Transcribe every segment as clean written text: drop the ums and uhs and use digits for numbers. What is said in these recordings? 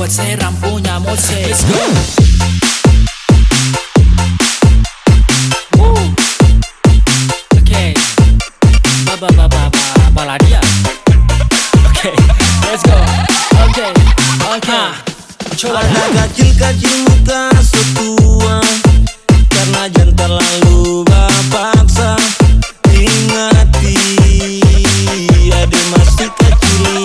moce, rampunya moce. Let's go. Okay, baladia. Okay, let's go. Okay, okay. Coba ada kecil-kecil muka setua, karena jangan terlalu bapaksa. Ingati ade masih kecil.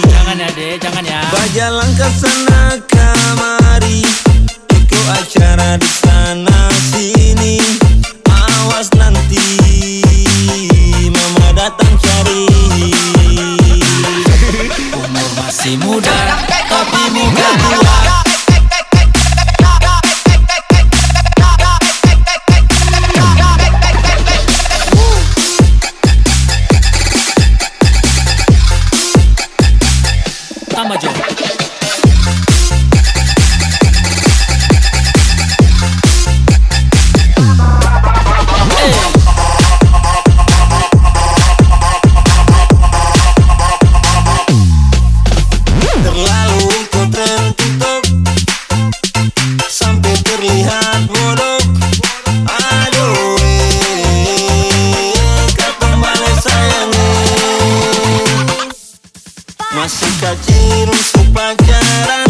Jangan ya deh, jangan ya. Berjalan ke sana kemari, ikut acara di sana sini. Awas nanti mama datang cari. Umur masih muda, tapi muka tua. Tambah jauh. Terlalu ikut tren TikTok sampai terlihat bodoh. Aduh, kembali sayangnya masih kecil untuk pacaran,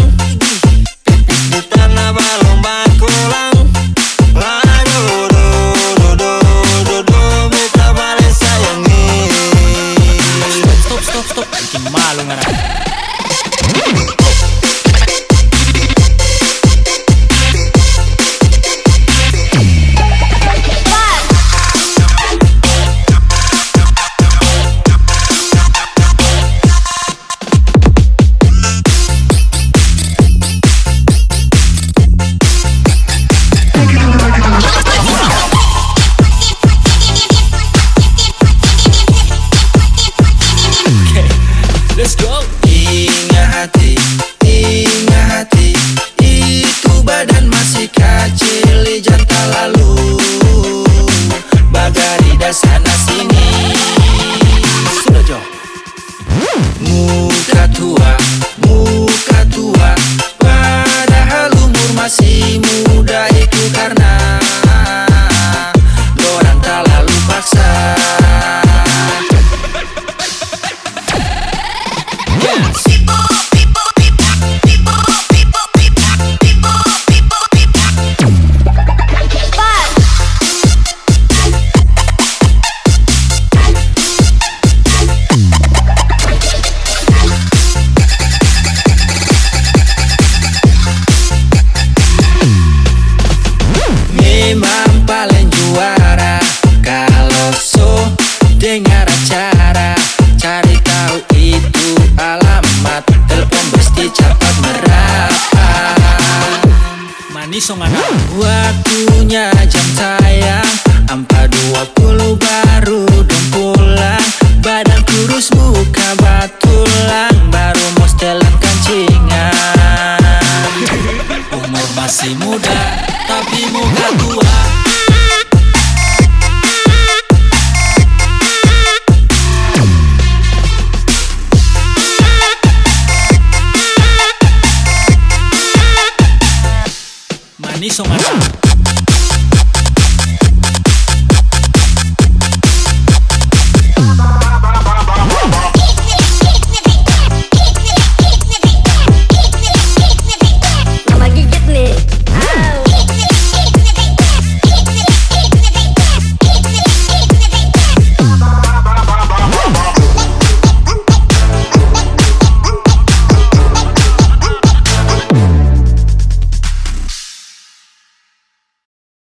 pipis di tanah balong bakulang. Aduh, minta balik sayangnya. Stop, bikin malu ngarang. Let's go. Ingat hati, itu badan masih kecil di jantan lalu. Bagarida sana sini. Sudah jauh. Muka tua, padahal umur masih muda. Itu karena dorang terlalu paksa. Memang paling juara kalau so dengar acara, cari tahu itu alamat, telepon mesti cepat merapat. Manis ngana. Waktunya jam tayang 4.20 baru dong pulang. Badan kurus muka batulang, baru mau setelan kancingan. Umur masih muda, tapi muka tua. Manis ngana.